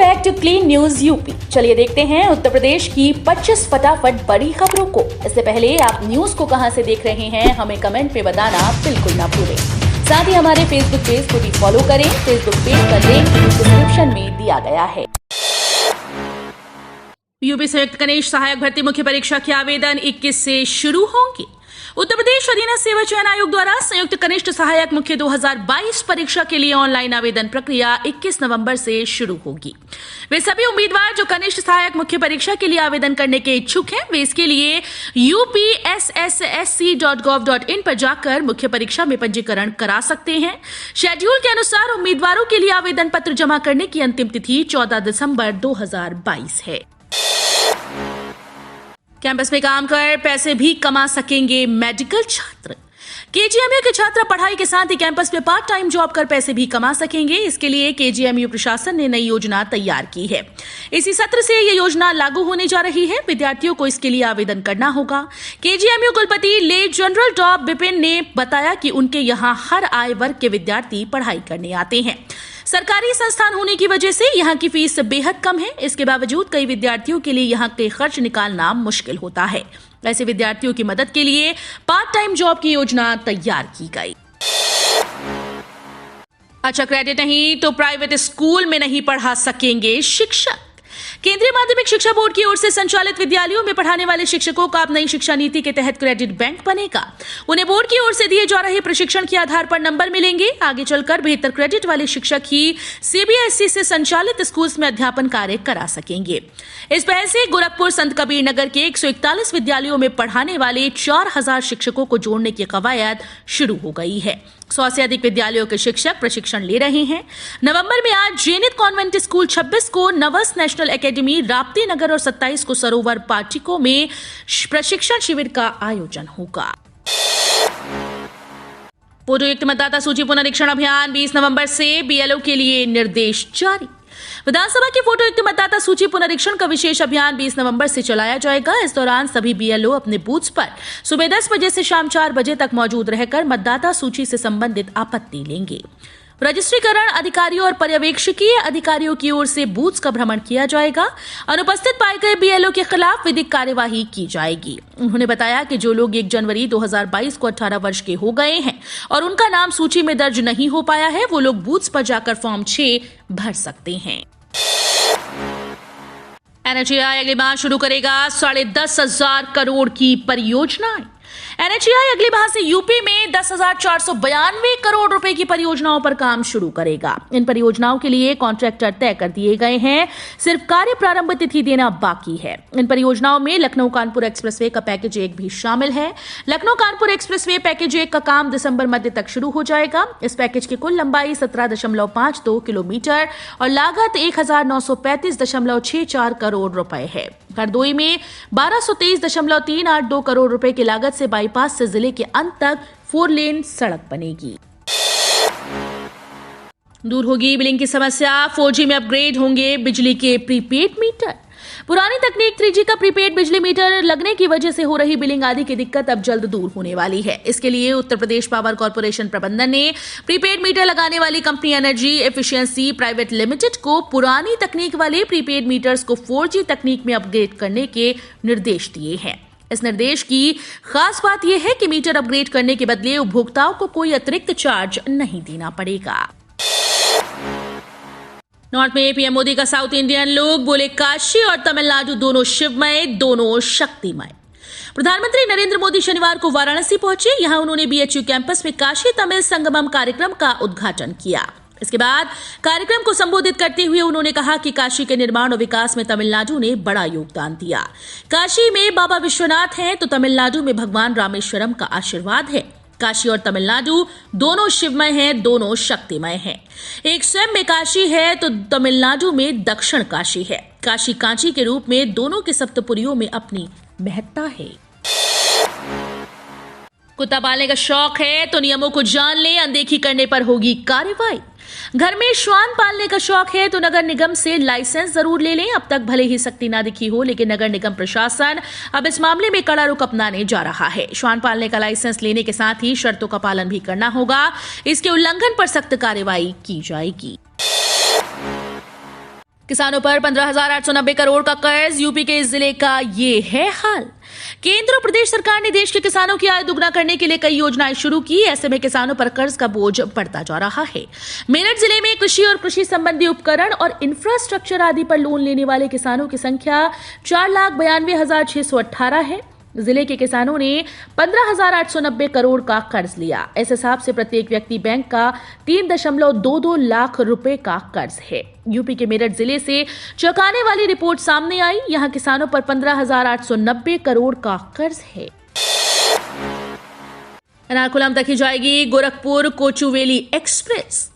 Back to clean news UP. चलिए देखते हैं उत्तर प्रदेश की 25 फटाफट बड़ी खबरों को। इससे पहले आप न्यूज को कहां से देख रहे हैं हमें कमेंट में बताना बिल्कुल ना भूलें। साथ ही हमारे फेसबुक पेज को भी फॉलो करें। फेसबुक पेज का लिंक डिस्क्रिप्शन में दिया गया है। यूपी संयुक्त कनिष्ठ सहायक भर्ती मुख्य परीक्षा के आवेदन 21 से शुरू होंगे। उत्तर प्रदेश अधीनस्थ सेवा चयन आयोग द्वारा संयुक्त कनिष्ठ सहायक मुख्य 2022 परीक्षा के लिए ऑनलाइन आवेदन प्रक्रिया 21 नवंबर से शुरू होगी। वे सभी उम्मीदवार जो कनिष्ठ सहायक मुख्य परीक्षा के लिए आवेदन करने के इच्छुक हैं, वे इसके लिए upssc.gov.in पर जाकर मुख्य परीक्षा में पंजीकरण करा सकते हैं। शेड्यूल के अनुसार उम्मीदवारों के लिए आवेदन पत्र जमा करने की अंतिम तिथि 14 दिसंबर 2022 है। कैंपस में काम कर पैसे भी कमा सकेंगे मेडिकल छात्र। केजीएमयू के छात्र पढ़ाई के साथ ही कैंपस में पार्ट टाइम जॉब कर पैसे भी कमा सकेंगे। इसके लिए केजीएमयू प्रशासन ने नई योजना तैयार की है। इसी सत्र से यह योजना लागू होने जा रही है। विद्यार्थियों को इसके लिए आवेदन करना होगा। केजीएमयू कुलपति ले जनरल डॉ बिपिन ने बताया कि उनके यहाँ हर आय वर्ग के विद्यार्थी पढ़ाई करने आते हैं। सरकारी संस्थान होने की वजह से यहाँ की फीस बेहद कम है। इसके बावजूद कई विद्यार्थियों के लिए यहाँ के खर्च निकालना मुश्किल होता है। ऐसे विद्यार्थियों की मदद के लिए पार्ट टाइम जॉब की योजना तैयार की गई। अच्छा क्रेडिट नहीं तो प्राइवेट स्कूल में नहीं पढ़ा सकेंगे शिक्षक। केंद्रीय माध्यमिक शिक्षा बोर्ड की ओर से संचालित विद्यालयों में पढ़ाने वाले शिक्षकों का अब नई शिक्षा नीति के तहत क्रेडिट बैंक बनेगा। उन्हें बोर्ड की ओर से दिए जा रहे प्रशिक्षण के आधार पर नंबर मिलेंगे। आगे चलकर बेहतर क्रेडिट वाले शिक्षक ही सीबीएसई से संचालित स्कूल्स में अध्यापन कार्य करा सकेंगे। इस पहल से गोरखपुर संत कबीर नगर के 141 विद्यालयों में पढ़ाने वाले 4000 शिक्षकों को जोड़ने की कवायद शुरू हो गई है। 100 से अधिक विद्यालयों के शिक्षक प्रशिक्षण ले रहे हैं। नवंबर में आज जेनित कॉन्वेंट स्कूल 26 को, नवस नेशनल एकेडमी राप्ती नगर और 27 को सरोवर पाटिको में प्रशिक्षण शिविर का आयोजन होगा। फोटोयुक्त मतदाता सूची पुनरीक्षण अभियान 20 नवंबर से बीएलओ के लिए निर्देश जारी। विधानसभा की फोटोयुक्त मतदाता सूची पुनरीक्षण का विशेष अभियान 20 नवंबर से चलाया जाएगा। इस दौरान सभी बीएलओ अपने बूथ्स पर सुबह 10 बजे से शाम 4 बजे तक मौजूद रहकर मतदाता सूची से संबंधित आपत्ति लेंगे। रजिस्ट्रीकरण अधिकारियों और पर्यवेक्षकीय अधिकारियों की ओर से बूथ्स का भ्रमण किया जाएगा। अनुपस्थित पाए गए बीएलओ के खिलाफ विधिक कार्यवाही की जाएगी। उन्होंने बताया कि जो लोग 1 जनवरी 2022 को 18 वर्ष के हो गए हैं और उनका नाम सूची में दर्ज नहीं हो पाया है, वो लोग बूथ्स पर जाकर फॉर्म 6 भर सकते हैं। एनएचएआई अगली माह शुरू करेगा 10,500 करोड़ की परियोजनाएं। एनएचएआई अगली माह से यूपी में 10,492 करोड़ रुपए की परियोजनाओं पर काम शुरू करेगा। इन परियोजनाओं के लिए कॉन्ट्रैक्टर तय कर दिए गए हैं, सिर्फ कार्य प्रारंभ तिथि देना बाकी है। इन परियोजनाओं में लखनऊ कानपुर एक्सप्रेसवे का पैकेज 1 भी शामिल है। लखनऊ कानपुर एक्सप्रेसवे पैकेज 1 का काम दिसंबर मध्य तक शुरू हो जाएगा। इस पैकेज की कुल लंबाई 17.52 किलोमीटर और लागत 1,935.64 करोड़ रुपए है। हरदोई में 1223.382 करोड़ रुपए की लागत से बाईपास से जिले के अंत तक 4 लेन सड़क बनेगी। दूर होगी बिलिंग की समस्या। 4G में अपग्रेड होंगे बिजली के प्रीपेड मीटर। पुरानी तकनीक 3G का प्रीपेड बिजली मीटर लगने की वजह से हो रही बिलिंग आदि की दिक्कत अब जल्द दूर होने वाली है। इसके लिए उत्तर प्रदेश पावर कॉर्पोरेशन प्रबंधन ने प्रीपेड मीटर लगाने वाली company energy efficiency private limited को पुरानी तकनीक वाले प्रीपेड मीटर्स को 4G तकनीक में अपग्रेड करने के निर्देश दिए हैं। इस निर्देश की खास बात यह है कि मीटर अपग्रेड करने के बदले उपभोक्ताओं को कोई अतिरिक्त चार्ज नहीं देना पड़ेगा। नॉर्थ में पीएम मोदी का साउथ इंडियन लुक, बोले काशी और तमिलनाडु दोनों शिवमय, दोनों शक्तिमय। प्रधानमंत्री नरेंद्र मोदी शनिवार को वाराणसी पहुंचे। यहां उन्होंने बीएचयू कैंपस में काशी तमिल संगमम कार्यक्रम का उद्घाटन किया। इसके बाद कार्यक्रम को संबोधित करते हुए उन्होंने कहा कि काशी के निर्माण और विकास में तमिलनाडु ने बड़ा योगदान दिया। काशी में बाबा विश्वनाथ हैं तो तमिलनाडु में भगवान रामेश्वरम का आशीर्वाद है। काशी और तमिलनाडु दोनों शिवमय हैं, दोनों शक्तिमय हैं। एक स्वयं में काशी है तो तमिलनाडु में दक्षिण काशी है। काशी कांची के रूप में दोनों के सप्तपुरियों में अपनी महत्ता है। कुत्ता पालने का शौक है तो नियमों को जान ले, अनदेखी करने पर होगी कार्रवाई। घर में श्वान पालने का शौक है तो नगर निगम से लाइसेंस जरूर ले लें। अब तक भले ही सख्ती ना दिखी हो, लेकिन नगर निगम प्रशासन अब इस मामले में कड़ा रुख अपनाने जा रहा है। श्वान पालने का लाइसेंस लेने के साथ ही शर्तों का पालन भी करना होगा। इसके उल्लंघन पर सख्त कार्रवाई की जाएगी। किसानों पर 15,890 करोड़ का कर्ज, यूपी के इस जिले का ये है हाल। केंद्र और प्रदेश सरकार ने देश के किसानों की आय दुगना करने के लिए कई योजनाएं शुरू की। ऐसे में किसानों पर कर्ज का बोझ बढ़ता जा रहा है। मेरठ जिले में कृषि और कृषि संबंधी उपकरण और इंफ्रास्ट्रक्चर आदि पर लोन लेने वाले किसानों की संख्या 4,92,618 है। जिले के किसानों ने 15,890 करोड़ का कर्ज लिया। इस हिसाब से प्रत्येक व्यक्ति बैंक का 3.22 लाख रुपए का कर्ज है। यूपी के मेरठ जिले से चौंकाने वाली रिपोर्ट सामने आई। यहां किसानों पर 15,890 करोड़ का कर्ज है। एर्नाकुलम तक ही जाएगी गोरखपुर कोचुवेली एक्सप्रेस।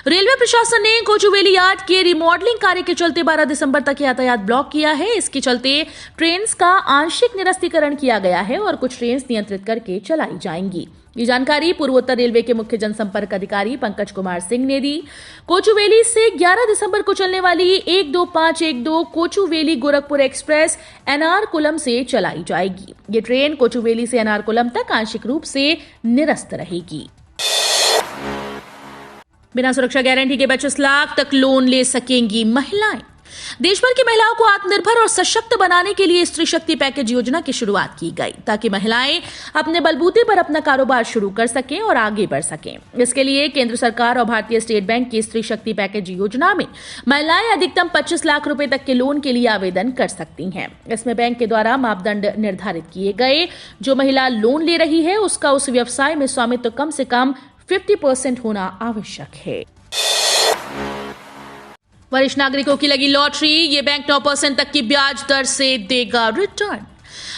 रेलवे प्रशासन ने कोचुवेली यार्ड के रिमॉडलिंग कार्य के चलते 12 दिसंबर तक यातायात ब्लॉक किया है। इसके चलते ट्रेन का आंशिक निरस्तीकरण किया गया है और कुछ ट्रेन नियंत्रित करके चलाई जाएंगी। ये जानकारी पूर्वोत्तर रेलवे के मुख्य जनसंपर्क अधिकारी पंकज कुमार सिंह ने दी। कोचुवेली से 11 दिसंबर को चलने वाली 12512 कोचुवेली गोरखपुर एक्सप्रेस एर्नाकुलम से चलाई जाएगी। ये ट्रेन कोचुवेली से एर्नाकुलम तक आंशिक रूप से निरस्त रहेगी। बिना सुरक्षा गारंटी के 25 लाख तक लोन ले सकेंगी महिलाएं। देश भर की महिलाओं को आत्मनिर्भर और सशक्त बनाने के लिए स्त्री शक्ति पैकेज योजना की शुरुआत की गई, ताकि महिलाएं अपने बलबूते पर अपना कारोबार शुरू कर सकें और आगे बढ़ सकें। इसके लिए केंद्र सरकार और भारतीय स्टेट बैंक की स्त्री शक्ति पैकेज योजना में महिलाएं अधिकतम 25 लाख रुपए तक के लोन के लिए आवेदन कर सकती हैं। इसमें बैंक के द्वारा मापदंड निर्धारित किए गए। जो महिला लोन ले रही है उसका उस व्यवसाय में स्वामित्व कम से कम 50% होना आवश्यक है। वरिष्ठ नागरिकों की लगी लॉटरी, ये बैंक 9% तक की ब्याज दर से देगा return.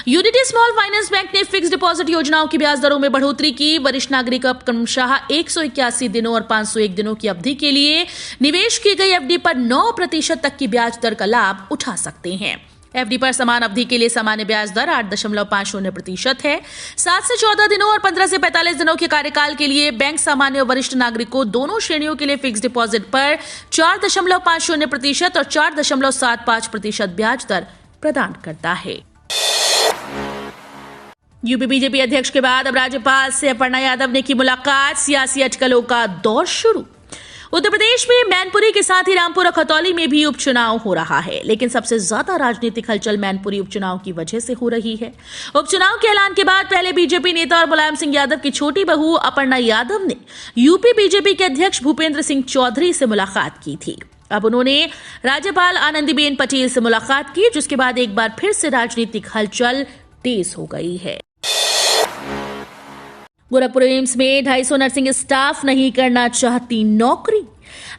Unity small finance bank ने फिक्स डिपॉजिट योजनाओं की ब्याज दरों में बढ़ोतरी की। वरिष्ठ नागरिक अब क्रमशः 181 दिनों और 501 दिनों की अवधि के लिए निवेश की गई एफडी पर 9% तक की ब्याज दर का लाभ उठा सकते हैं। एफडी पर समान अवधि के लिए सामान्य ब्याज दर 8.50% है। 7 से 14 दिनों और 15 से 45 दिनों के कार्यकाल के लिए बैंक सामान्य और वरिष्ठ नागरिकों दोनों श्रेणियों के लिए फिक्स डिपॉजिट पर 4.50% और 4.75% ब्याज दर प्रदान करता है। यूपी बीजेपी अध्यक्ष के बाद अब राज्यपाल से अपर्णा यादव ने की मुलाकात। सियासी अटकलों का दौर शुरू। उत्तर प्रदेश में मैनपुरी के साथ ही रामपुर और खतौली में भी उपचुनाव हो रहा है, लेकिन सबसे ज्यादा राजनीतिक हलचल मैनपुरी उपचुनाव की वजह से हो रही है। उपचुनाव के ऐलान के बाद पहले बीजेपी नेता और मुलायम सिंह यादव की छोटी बहू अपर्णा यादव ने यूपी बीजेपी के अध्यक्ष भूपेंद्र सिंह चौधरी से मुलाकात की थी। अब उन्होंने राज्यपाल आनंदीबेन पटेल से मुलाकात की, जिसके बाद एक बार फिर से राजनीतिक हलचल तेज हो गई है। गोरखपुर एम्स में 250 नर्सिंग स्टाफ नहीं करना चाहती नौकरी।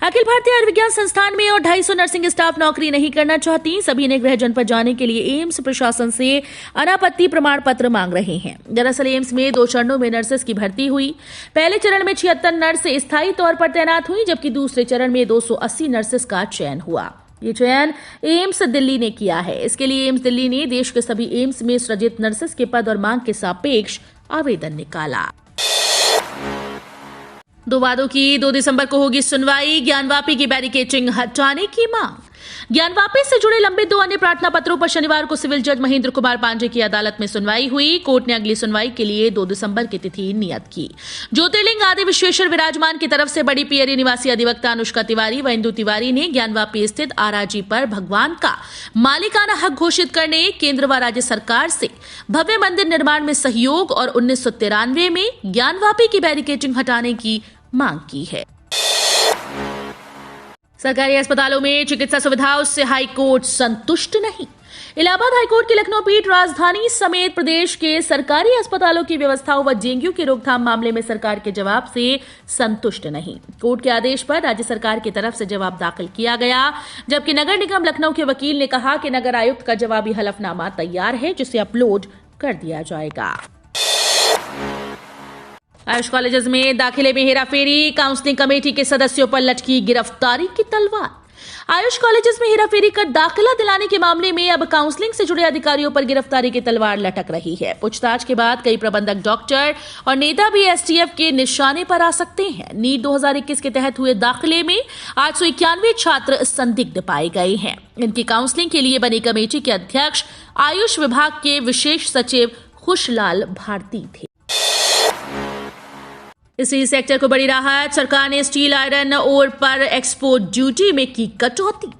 अखिल भारतीय आयुर्विज्ञान संस्थान में और 250 नर्सिंग स्टाफ नौकरी नहीं करना चाहती। सभी ने गृह जनपद जाने के लिए एम्स प्रशासन से अनापत्ति प्रमाण पत्र मांग रहे हैं। दरअसल एम्स में 2 चरणों में नर्सेस की भर्ती हुई। पहले चरण में 76 नर्स स्थायी तौर पर तैनात हुई, जबकि दूसरे चरण में 280 नर्सेस का चयन हुआ। ये चयन एम्स दिल्ली ने किया है। इसके लिए एम्स दिल्ली ने देश के सभी एम्स में सृजित नर्सेस के पद और मांग के सापेक्ष आवेदन निकाला। 2 वादों की 2 दिसंबर को होगी सुनवाई। ज्ञानवापी की बैरिकेडिंग हटाने की मांग। ज्ञानवापी से जुड़े लंबित 2 अन्य प्रार्थना पत्रों पर शनिवार को सिविल जज महेंद्र कुमार पांडे की अदालत में सुनवाई हुई। कोर्ट ने अगली सुनवाई के लिए 2 दिसंबर की तिथि नियत की। ज्योतिर्लिंग आदि विश्वेश्वर विराजमान की तरफ से बड़ी पियरी निवासी अधिवक्ता अनुष्का तिवारी व इंदु तिवारी ने ज्ञानवापी स्थित आराजी पर भगवान का मालिकाना हक घोषित करने, केंद्र व राज्य सरकार से भव्य मंदिर निर्माण में सहयोग और 1993 में ज्ञानवापी की बैरिकेडिंग हटाने की मांग की है। सरकारी अस्पतालों में चिकित्सा सुविधाओं से हाईकोर्ट संतुष्ट नहीं। इलाहाबाद हाईकोर्ट की लखनऊ पीठ राजधानी समेत प्रदेश के सरकारी अस्पतालों की व्यवस्थाओं व डेंगू की रोकथाम मामले में सरकार के जवाब से संतुष्ट नहीं। कोर्ट के आदेश पर राज्य सरकार की तरफ से जवाब दाखिल किया गया, जबकि नगर निगम लखनऊ के वकील ने कहा कि नगर आयुक्त का जवाबी हलफनामा तैयार है, जिसे अपलोड कर दिया जाएगा। आयुष कॉलेजेस में दाखिले में हेराफेरी, काउंसलिंग कमेटी के सदस्यों पर लटकी गिरफ्तारी की तलवार। आयुष कॉलेजेस में हेराफेरी कर दाखिला दिलाने के मामले में अब काउंसलिंग से जुड़े अधिकारियों पर गिरफ्तारी की तलवार लटक रही है। पूछताछ के बाद कई प्रबंधक, डॉक्टर और नेता भी एसटीएफ के निशाने पर आ सकते हैं। नीट 2021 के तहत हुए दाखिले में 891 छात्र संदिग्ध पाए गए हैं। इनकी काउंसलिंग के लिए बनी कमेटी के अध्यक्ष आयुष विभाग के विशेष सचिव खुशलाल भारती थे। इसी सेक्टर को बड़ी राहत। सरकार ने स्टील, आयरन ओर पर एक्सपोर्ट ड्यूटी में की कटौती।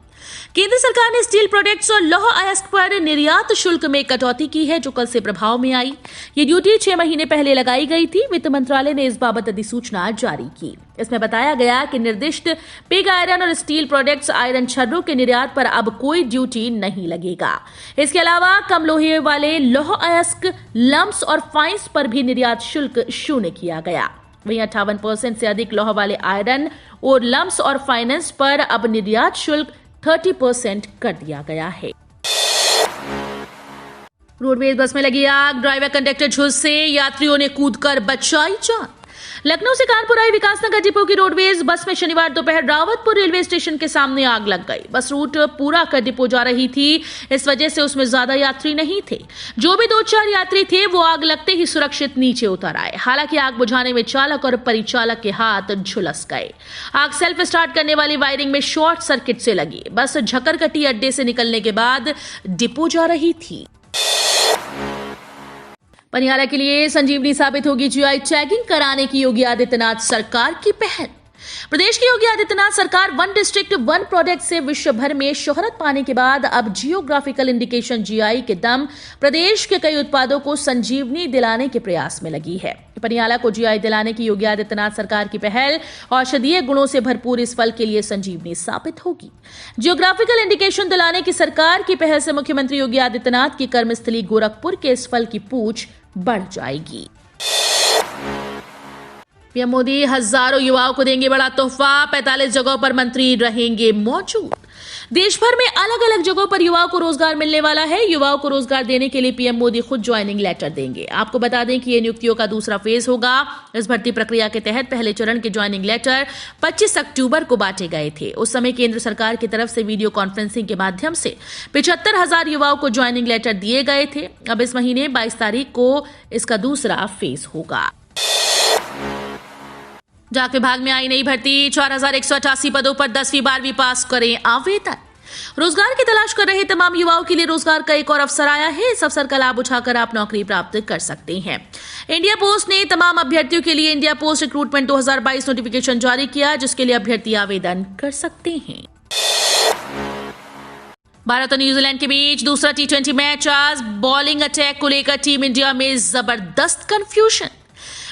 केंद्र सरकार ने स्टील प्रोडक्ट्स और लौह अयस्क पर निर्यात शुल्क में कटौती की है, जो कल से प्रभाव में आई। ये ड्यूटी 6 महीने पहले लगाई गई थी। वित्त मंत्रालय ने इस बाबत अधिसूचना जारी की। इसमें बताया गया कि निर्दिष्ट पिग आयरन और स्टील प्रोडक्ट्स आयरन छर्रों के निर्यात पर अब कोई ड्यूटी नहीं लगेगा। इसके अलावा कम लोहे वाले लौह अयस्क, लम्प्स और फाइन्स पर भी निर्यात शुल्क शून्य किया गया। वहीं 58% से अधिक लौह वाले आयरन और लम्प्स और फाइनेंस पर अब निर्यात शुल्क 30% कर दिया गया है। रोडवेज बस में लगी आग, ड्राइवर कंडक्टर झुलसे, यात्रियों ने कूदकर बचाई जान। लखनऊ से कानपुर आई विकासनगर डिपो की रोडवेज बस में शनिवार दोपहर रावतपुर रेलवे स्टेशन के सामने आग लग गई। बस रूट पूरा कर डिपो जा रही थी, इस वजह से उसमें ज्यादा यात्री नहीं थे। जो भी 2-4 यात्री थे वो आग लगते ही सुरक्षित नीचे उतर आए। हालांकि आग बुझाने में चालक और परिचालक के हाथ झुलस गए। आग सेल्फ स्टार्ट करने वाली वायरिंग में शॉर्ट सर्किट से लगी। बस झकरकटी अड्डे से निकलने के बाद डिपो जा रही थी। पनियाला के लिए संजीवनी साबित होगी जीआई टैगिंग कराने की योगी आदित्यनाथ सरकार की पहल। प्रदेश की योगी आदित्यनाथ सरकार 1 डिस्ट्रिक्ट 1 प्रोडक्ट से विश्व भर में शोहरत पाने के बाद अब जियोग्राफिकल इंडिकेशन जीआई के दम प्रदेश के कई उत्पादों को संजीवनी दिलाने के प्रयास में लगी है। पनियाला को जीआई दिलाने की योगी आदित्यनाथ सरकार की पहल औषधीय गुणों से भरपूर इस फल के लिए संजीवनी साबित होगी। जियोग्राफिकल इंडिकेशन दिलाने की सरकार की पहल से मुख्यमंत्री योगी आदित्यनाथ की कर्मस्थली गोरखपुर के इस फल की पूछ बढ़ जाएगी। पीएम मोदी हजारों युवाओं को देंगे बड़ा तोहफा, 45 जगहों पर मंत्री रहेंगे मौजूद। देश भर में अलग अलग जगहों पर युवाओं को रोजगार मिलने वाला है। युवाओं को रोजगार देने के लिए पीएम मोदी खुद ज्वाइनिंग लेटर देंगे। आपको बता दें कि ये नियुक्तियों का दूसरा फेज होगा। इस भर्ती प्रक्रिया के तहत पहले चरण के ज्वाइनिंग लेटर 25 अक्टूबर को बांटे गए थे। उस समय केंद्र सरकार की तरफ से वीडियो कॉन्फ्रेंसिंग के माध्यम से 75,000 युवाओं को ज्वाइनिंग लेटर दिए गए थे। अब इस महीने 22 तारीख को इसका दूसरा फेज होगा। डाक विभाग में आई नई भर्ती, 4188 पदों पर 10वीं 12वीं पास करें आवेदन। रोजगार की तलाश कर रहे तमाम युवाओं के लिए रोजगार का एक और अवसर आया है। इस अवसर का लाभ उठाकर आप नौकरी प्राप्त कर सकते हैं। इंडिया पोस्ट ने तमाम अभ्यर्थियों के लिए इंडिया पोस्ट रिक्रूटमेंट 2022 नोटिफिकेशन जारी किया, जिसके लिए अभ्यर्थी आवेदन कर सकते हैं। भारत और न्यूजीलैंड के बीच दूसरा T20 मैच आज। बॉलिंग अटैक को लेकर टीम इंडिया में जबरदस्त कंफ्यूजन।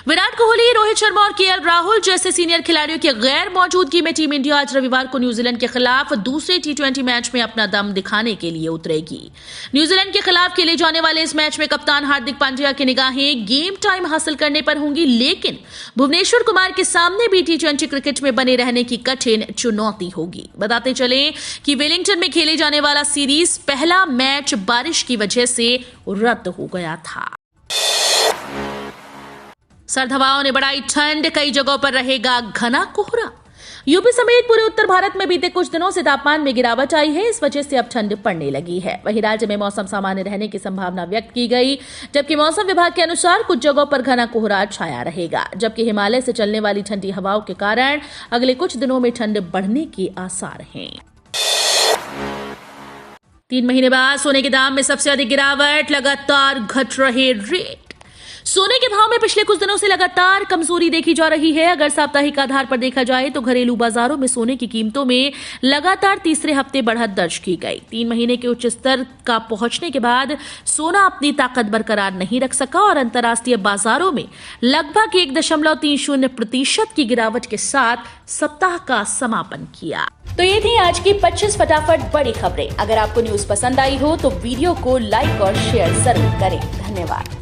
विराट कोहली, रोहित शर्मा और केएल राहुल जैसे सीनियर खिलाड़ियों की गैर मौजूदगी में टीम इंडिया आज रविवार को न्यूजीलैंड के खिलाफ दूसरे T20 मैच में अपना दम दिखाने के लिए उतरेगी। न्यूजीलैंड के खिलाफ खेले जाने वाले इस मैच में कप्तान हार्दिक पांड्या की निगाहें गेम टाइम हासिल करने पर होंगी, लेकिन भुवनेश्वर कुमार के सामने भी T20 क्रिकेट में बने रहने की कठिन चुनौती होगी। बताते चले कि वेलिंगटन में खेले जाने वाला सीरीज पहला मैच बारिश की वजह से रद्द हो गया था। सर्द हवाओं ने बढ़ाई ठंड, कई जगहों पर रहेगा घना कोहरा। यूपी समेत पूरे उत्तर भारत में बीते कुछ दिनों से तापमान में गिरावट आई है। इस वजह से अब ठंड पड़ने लगी है। वहीं राज्य में मौसम सामान्य रहने की संभावना व्यक्त की गई, जबकि मौसम विभाग के अनुसार कुछ जगहों पर घना कोहरा छाया रहेगा। जबकि हिमालय से चलने वाली ठंडी हवाओं के कारण अगले कुछ दिनों में ठंड बढ़ने के आसार हैं। 3 महीने बाद सोने के दाम में सबसे अधिक गिरावट, लगातार घट रहे रेट। सोने के भाव में पिछले कुछ दिनों से लगातार कमजोरी देखी जा रही है। अगर साप्ताहिक आधार पर देखा जाए तो घरेलू बाजारों में सोने की कीमतों में लगातार तीसरे हफ्ते बढ़त दर्ज की गई। 3 महीने के उच्च स्तर का पहुंचने के बाद सोना अपनी ताकत बरकरार नहीं रख सका और अंतर्राष्ट्रीय बाजारों में लगभग 1.30% की गिरावट के साथ सप्ताह का समापन किया। तो ये थी आज की 25 फटाफट बड़ी खबरें। अगर आपको न्यूज पसंद आई हो तो वीडियो को लाइक और शेयर जरूर करें। धन्यवाद।